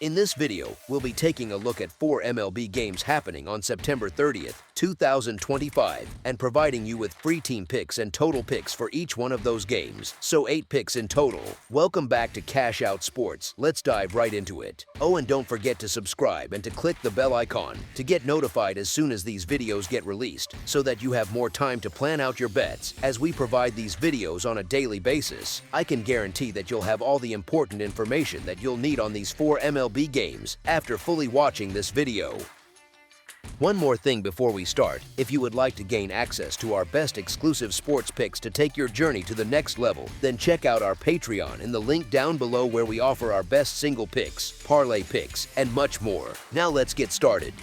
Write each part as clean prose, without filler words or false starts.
In this video, we'll be taking a look at 4 MLB games happening on September 30th, 2025, and providing you with free team picks and total picks for each one of those games, so 8 picks in total. Welcome back to Cash Out Sports. Let's dive right into it. Oh, and don't forget to subscribe and to click the bell icon to get notified as soon as these videos get released, so that you have more time to plan out your bets. As we provide these videos on a daily basis, I can guarantee that you'll have all the important information that you'll need on these 4 MLB games after fully watching this video. One more thing before we start: if you would like to gain access to our best exclusive sports picks to take your journey to the next level, then check out our Patreon in the link down below, where we offer our best single picks, parlay picks, and much more. Now let's get started.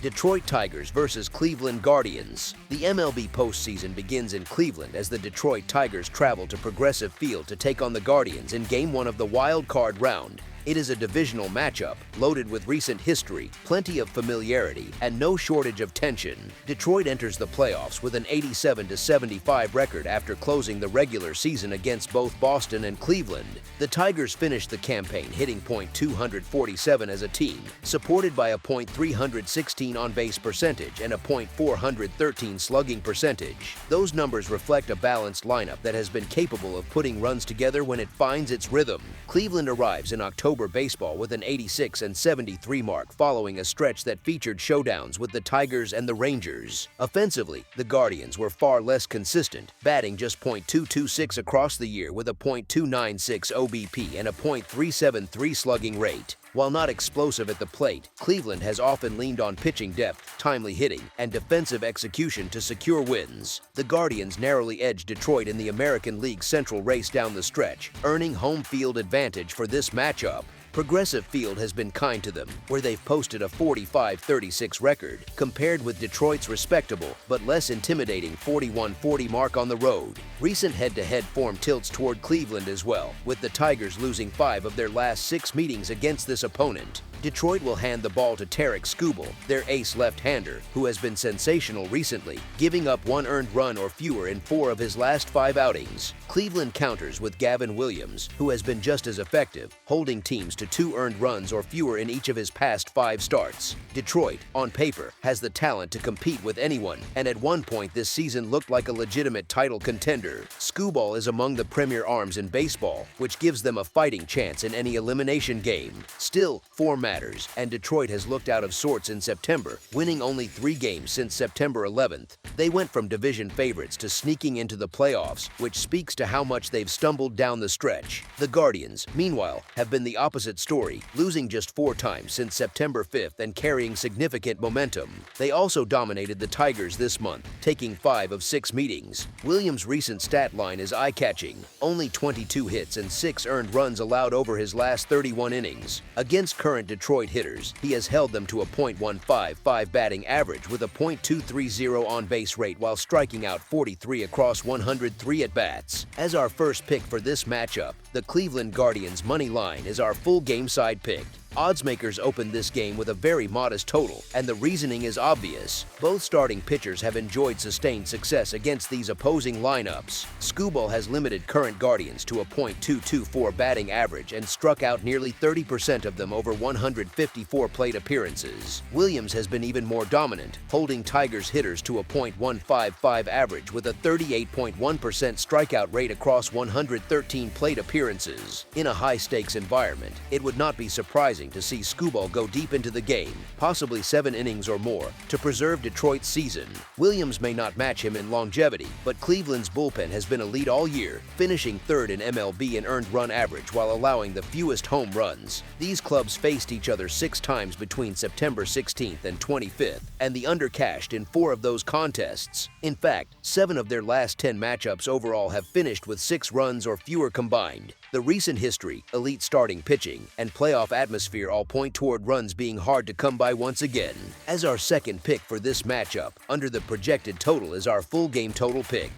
Detroit Tigers versus Cleveland Guardians. The MLB postseason begins in Cleveland as the Detroit Tigers travel to Progressive Field to take on the Guardians in Game 1 of the wild card round. It is a divisional matchup, loaded with recent history, plenty of familiarity, and no shortage of tension. Detroit enters the playoffs with an 87-75 record after closing the regular season against both Boston and Cleveland. The Tigers finished the campaign hitting .247 as a team, supported by a .316 on-base percentage and a .413 slugging percentage. Those numbers reflect a balanced lineup that has been capable of putting runs together when it finds its rhythm. Cleveland arrives in October baseball with an 86-73 mark following a stretch that featured showdowns with the Tigers and the Rangers. Offensively, the Guardians were far less consistent, batting just .226 across the year with a .296 OBP and a .373 slugging rate. While not explosive at the plate, Cleveland has often leaned on pitching depth, timely hitting, and defensive execution to secure wins. The Guardians narrowly edged Detroit in the American League Central race down the stretch, earning home field advantage for this matchup. Progressive Field has been kind to them, where they've posted a 45-36 record, compared with Detroit's respectable but less intimidating 41-40 mark on the road. Recent head-to-head form tilts toward Cleveland as well, with the Tigers losing 5 of their last 6 meetings against this opponent. Detroit will hand the ball to Tarik Skubal, their ace left-hander, who has been sensational recently, giving up 1 earned run or fewer in 4 of his last 5 outings. Cleveland counters with Gavin Williams, who has been just as effective, holding teams to 2 earned runs or fewer in each of his past 5 starts. Detroit, on paper, has the talent to compete with anyone, and at one point this season looked like a legitimate title contender. Skubal is among the premier arms in baseball, which gives them a fighting chance in any elimination game. Still, form matters, and Detroit has looked out of sorts in September, winning only 3 games since September 11th. They went from division favorites to sneaking into the playoffs, which speaks to how much they've stumbled down the stretch. The Guardians, meanwhile, have been the opposite story, losing just 4 times since September 5th and carrying significant momentum. They also dominated the Tigers this month, taking 5 of 6 meetings. Williams' recent stat line is eye-catching: only 22 hits and 6 earned runs allowed over his last 31 innings. Against current Detroit hitters, he has held them to a .155 batting average with a .230 on-base rate while striking out 43 across 103 at-bats. As our first pick for this matchup, the Cleveland Guardians money line is our full game side pick. Oddsmakers opened this game with a very modest total, and the reasoning is obvious. Both starting pitchers have enjoyed sustained success against these opposing lineups. Skubal has limited current Guardians to a .224 batting average and struck out nearly 30% of them over 154 plate appearances. Williams has been even more dominant, holding Tigers hitters to a .155 average with a 38.1% strikeout rate across 113 plate appearances. In a high-stakes environment, it would not be surprising to see Skubal go deep into the game, possibly 7 innings or more, to preserve Detroit's season. Williams may not match him in longevity, but Cleveland's bullpen has been elite all year, finishing 3rd in MLB in earned run average while allowing the fewest home runs. These clubs faced each other 6 times between September 16th and 25th, and the under cashed in 4 of those contests. In fact, 7 of their last 10 matchups overall have finished with 6 runs or fewer combined. The recent history, elite starting pitching, and playoff atmosphere all point toward runs being hard to come by once again. As our second pick for this matchup, under the projected total is our full game total pick.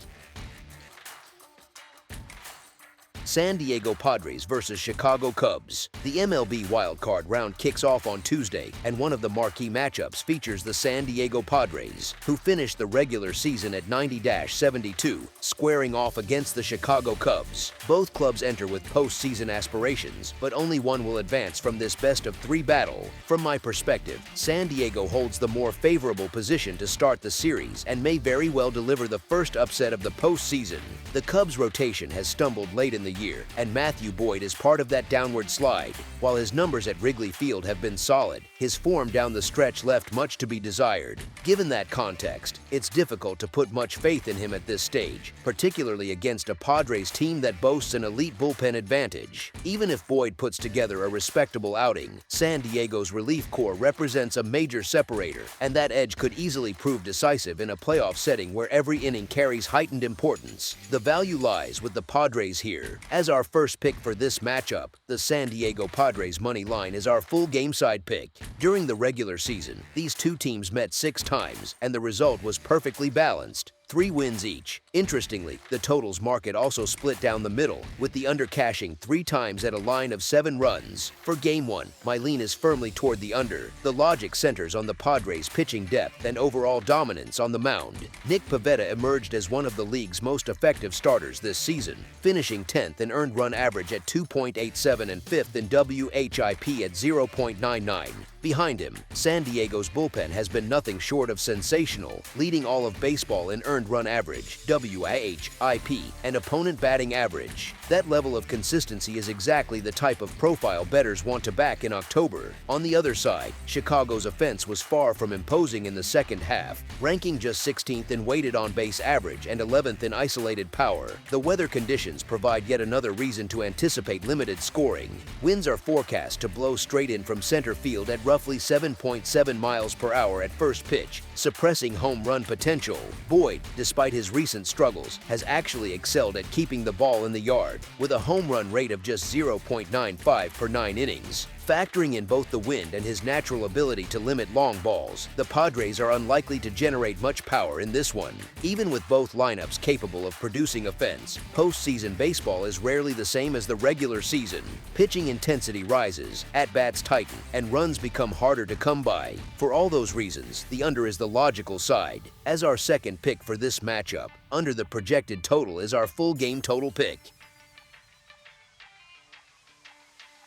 San Diego Padres versus Chicago Cubs. The MLB wildcard round kicks off on Tuesday, and one of the marquee matchups features the San Diego Padres, who finished the regular season at 90-72, squaring off against the Chicago Cubs. Both clubs enter with postseason aspirations, but only one will advance from this best-of-3 battle. From my perspective, San Diego holds the more favorable position to start the series and may very well deliver the first upset of the postseason. The Cubs' rotation has stumbled late in the year, and Matthew Boyd is part of that downward slide. While his numbers at Wrigley Field have been solid, his form down the stretch left much to be desired. Given that context, it's difficult to put much faith in him at this stage, particularly against a Padres team that boasts an elite bullpen advantage. Even if Boyd puts together a respectable outing, San Diego's relief corps represents a major separator, and that edge could easily prove decisive in a playoff setting where every inning carries heightened importance. The value lies with the Padres here. As our first pick for this matchup, the San Diego Padres money line is our full game side pick. During the regular season, these two teams met 6 times, and the result was perfectly balanced. 3 wins each. Interestingly, the totals market also split down the middle, with the under cashing 3 times at a line of 7 runs. For Game 1, my lean is firmly toward the under. The logic centers on the Padres' pitching depth and overall dominance on the mound. Nick Pivetta emerged as one of the league's most effective starters this season, finishing 10th in earned run average at 2.87 and 5th in WHIP at 0.99. Behind him, San Diego's bullpen has been nothing short of sensational, leading all of baseball in earned run average, WHIP, and opponent batting average. That level of consistency is exactly the type of profile bettors want to back in October. On the other side, Chicago's offense was far from imposing in the second half, ranking just 16th in weighted on-base average and 11th in isolated power. The weather conditions provide yet another reason to anticipate limited scoring. Winds are forecast to blow straight in from center field at roughly 7.7 miles per hour at first pitch, suppressing home run potential. Boyd, despite his recent struggles, has actually excelled at keeping the ball in the yard, with a home run rate of just 0.95 per 9 innings. Factoring in both the wind and his natural ability to limit long balls, the Padres are unlikely to generate much power in this one. Even with both lineups capable of producing offense, postseason baseball is rarely the same as the regular season. Pitching intensity rises, at-bats tighten, and runs become harder to come by. For all those reasons, the under is the logical side. As our second pick for this matchup, under the projected total is our full game total pick.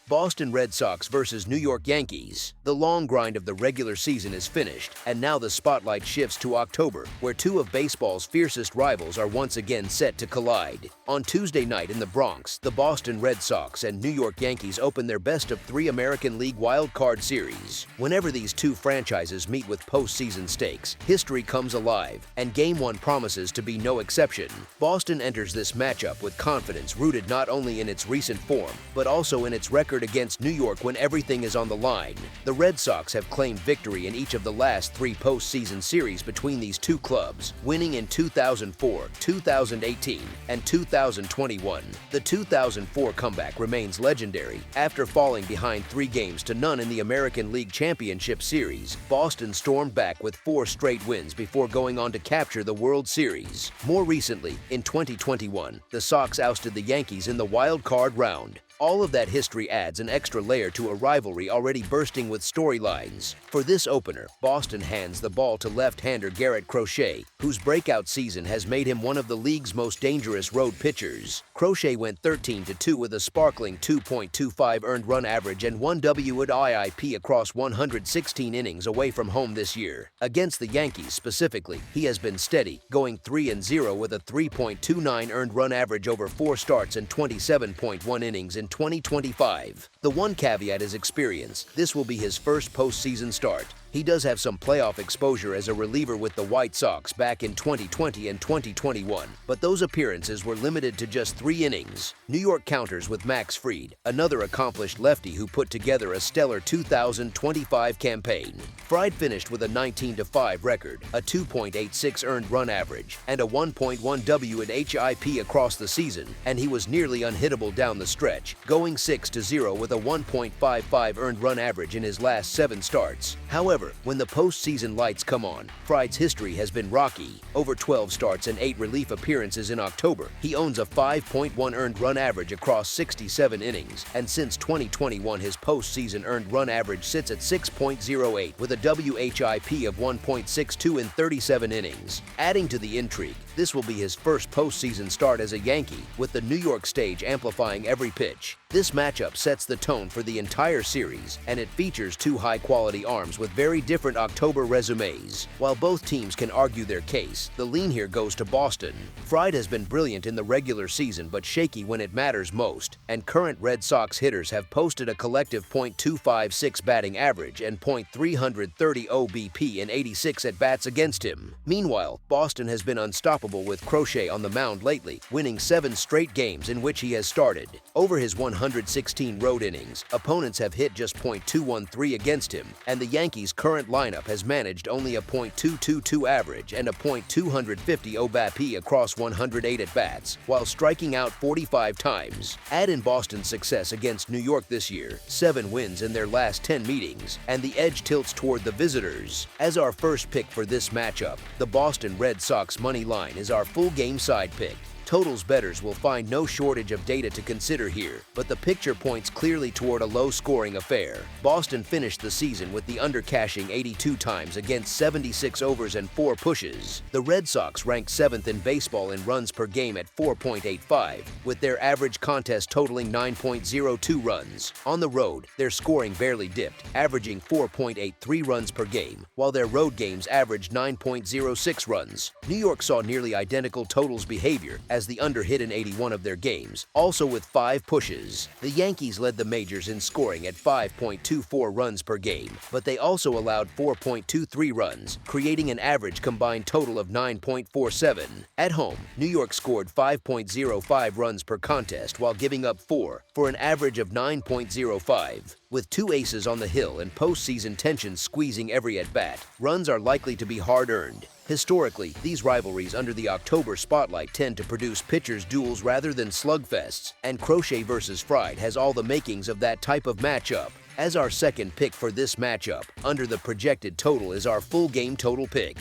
Boston Red Sox versus New York Yankees. The long grind of the regular season is finished, and now the spotlight shifts to October, where 2 of baseball's fiercest rivals are once again set to collide. On Tuesday night in the Bronx, the Boston Red Sox and New York Yankees open their best-of-3 American League Wild Card Series. Whenever these two franchises meet with postseason stakes, history comes alive, and Game 1 promises to be no exception. Boston enters this matchup with confidence rooted not only in its recent form, but also in its record against New York when everything is on the line. The Red Sox have claimed victory in each of the last 3 postseason series between these two clubs, winning in 2004, 2018, and 2021. The 2004 comeback remains legendary. After falling behind 3 games to none in the American League Championship Series, Boston stormed back with 4 straight wins before going on to capture the World Series. More recently, in 2021, the Sox ousted the Yankees in the wild card round. All of that history adds an extra layer to a rivalry already bursting with storylines. For this opener, Boston hands the ball to left-hander Garrett Crochet, whose breakout season has made him one of the league's most dangerous road pitchers. Crochet went 13-2 with a sparkling 2.25 earned run average and 1 WHIP across 116 innings away from home this year. Against the Yankees specifically, he has been steady, going 3-0 with a 3.29 earned run average over 4 starts and 27.1 innings in 2025. The one caveat is experience. This will be his first postseason start. He does have some playoff exposure as a reliever with the White Sox back in 2020 and 2021, but those appearances were limited to just 3 innings. New York counters with Max Fried, another accomplished lefty who put together a stellar 2025 campaign. Fried finished with a 19-5 record, a 2.86 earned run average, and a 1.1 WHIP across the season, and he was nearly unhittable down the stretch, going 6-0 with a 1.55 earned run average in his last 7 starts. However, However, when the postseason lights come on, Fried's history has been rocky. Over 12 starts and 8 relief appearances in October, he owns a 5.1 earned run average across 67 innings, and since 2021 his postseason earned run average sits at 6.08 with a WHIP of 1.62 in 37 innings. Adding to the intrigue, this will be his first postseason start as a Yankee, with the New York stage amplifying every pitch. This matchup sets the tone for the entire series, and it features two high-quality arms with very different October resumes. While both teams can argue their case, the lean here goes to Boston. Fried has been brilliant in the regular season but shaky when it matters most, and current Red Sox hitters have posted a collective .256 batting average and .330 OBP in 86 at-bats against him. Meanwhile, Boston has been unstoppable with Crochet on the mound lately, winning 7 straight games in which he has started. Over his 116 road innings, opponents have hit just .213 against him, and the Yankees' current lineup has managed only a .222 average and a .250 OBP across 108 at-bats, while striking out 45 times. Add in Boston's success against New York this year, 7 wins in their last 10 meetings, and the edge tilts toward the visitors. As our first pick for this matchup, the Boston Red Sox money line is our full game side pick. Totals bettors will find no shortage of data to consider here, but the picture points clearly toward a low-scoring affair. Boston finished the season with the under cashing 82 times against 76 overs and 4 pushes. The Red Sox ranked 7th in baseball in runs per game at 4.85, with their average contest totaling 9.02 runs. On the road, their scoring barely dipped, averaging 4.83 runs per game, while their road games averaged 9.06 runs. New York saw nearly identical totals behavior, as the under hit in 81 of their games, also with 5 pushes. The Yankees led the majors in scoring at 5.24 runs per game, but they also allowed 4.23 runs, creating an average combined total of 9.47. At home, New York scored 5.05 runs per contest while giving up 4, for an average of 9.05. With 2 aces on the hill and postseason tensions squeezing every at-bat, runs are likely to be hard-earned. Historically, these rivalries under the October spotlight tend to produce pitchers' duels rather than slugfests, and Crochet versus Fried has all the makings of that type of matchup. As our second pick for this matchup, under the projected total is our full game total pick.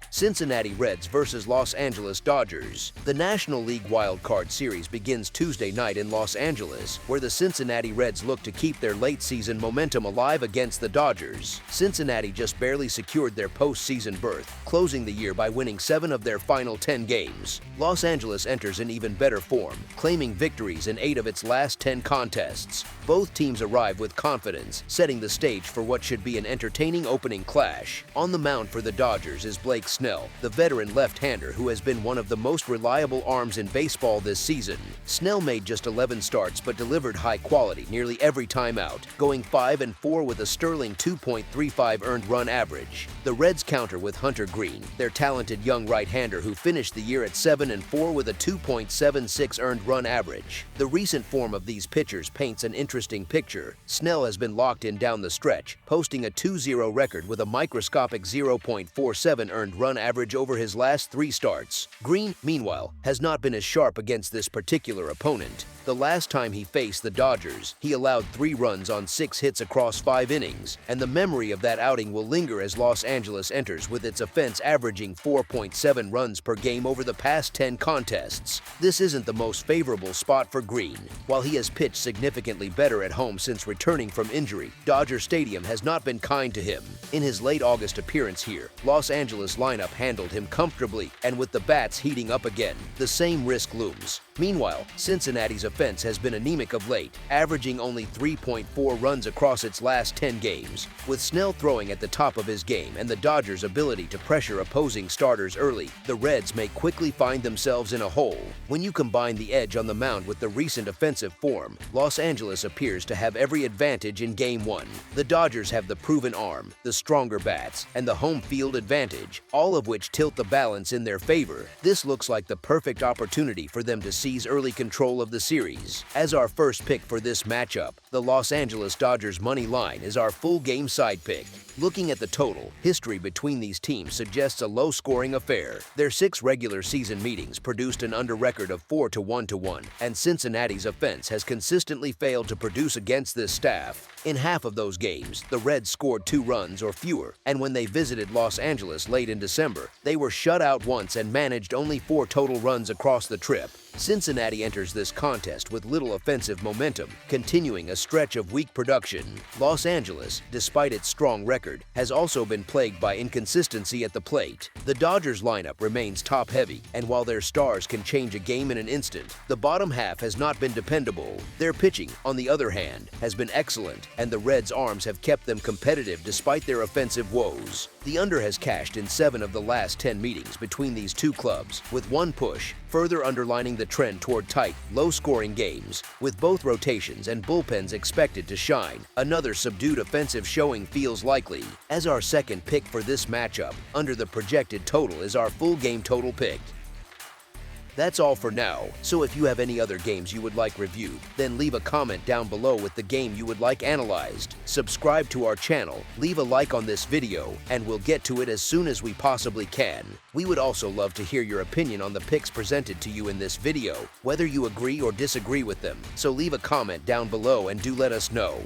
Cincinnati Reds versus Los Angeles Dodgers. The National League Wild Card Series begins Tuesday night in Los Angeles, where the Cincinnati Reds look to keep their late-season momentum alive against the Dodgers. Cincinnati just barely secured their postseason berth, closing the year by winning 7 of their final 10 games. Los Angeles enters in even better form, claiming victories in 8 of its last 10 contests. Both teams arrive with confidence, setting the stage for what should be an entertaining opening clash. On the mound for the Dodgers is Blake Snell, the veteran left-hander who has been one of the most reliable arms in baseball this season. Snell made just 11 starts but delivered high quality nearly every time out, going 5-4 with a sterling 2.35 earned run average. The Reds counter with Hunter Green, their talented young right-hander who finished the year at 7-4 with a 2.76 earned run average. The recent form of these pitchers paints an interesting picture. Snell has been locked in down the stretch, posting a 2-0 record with a microscopic 0.47 earned run average over his last 3 starts. Green, meanwhile, has not been as sharp against this particular opponent. The last time he faced the Dodgers, he allowed 3 runs on 6 hits across 5 innings, and the memory of that outing will linger as Los Angeles enters with its offense averaging 4.7 runs per game over the past 10 contests. This isn't the most favorable spot for Green. While he has pitched significantly better at home since returning from injury, Dodger Stadium has not been kind to him. In his late August appearance here, Los Angeles lineup handled him comfortably, and with the bats heating up again, the same risk looms. Meanwhile, Cincinnati's offense has been anemic of late, averaging only 3.4 runs across its last 10 games. With Snell throwing at the top of his game and the Dodgers' ability to pressure opposing starters early, the Reds may quickly find themselves in a hole. When you combine the edge on the mound with the recent offensive form, Los Angeles appears to have every advantage in Game 1. The Dodgers have the proven arm, the stronger bats, and the home field advantage, all of which tilt the balance in their favor. This looks like the perfect opportunity for them to seize early control of the series. As our first pick for this matchup, the Los Angeles Dodgers money line is our full game side pick. Looking at the total, history between these teams suggests a low-scoring affair. Their 6 regular season meetings produced an under record of 4-1-1, and Cincinnati's offense has consistently failed to produce against this staff. In half of those games, the Reds scored 2 runs or fewer, and when they visited Los Angeles late in December, they were shut out once and managed only 4 total runs across the trip. Cincinnati enters this contest with little offensive momentum, continuing a stretch of weak production. Los Angeles, despite its strong record, has also been plagued by inconsistency at the plate. The Dodgers lineup remains top-heavy, and while their stars can change a game in an instant, the bottom half has not been dependable. Their pitching, on the other hand, has been excellent, and the Reds' arms have kept them competitive despite their offensive woes. The under has cashed in 7 of the last 10 meetings between these two clubs, with 1 push, further underlining the trend toward tight, low-scoring games. With both rotations and bullpens expected to shine, another subdued offensive showing feels likely. As our second pick for this matchup, under the projected total is our full game total picked. That's all for now, so if you have any other games you would like reviewed, then leave a comment down below with the game you would like analyzed. Subscribe to our channel, leave a like on this video, and we'll get to it as soon as we possibly can. We would also love to hear your opinion on the picks presented to you in this video, whether you agree or disagree with them, so leave a comment down below and do let us know.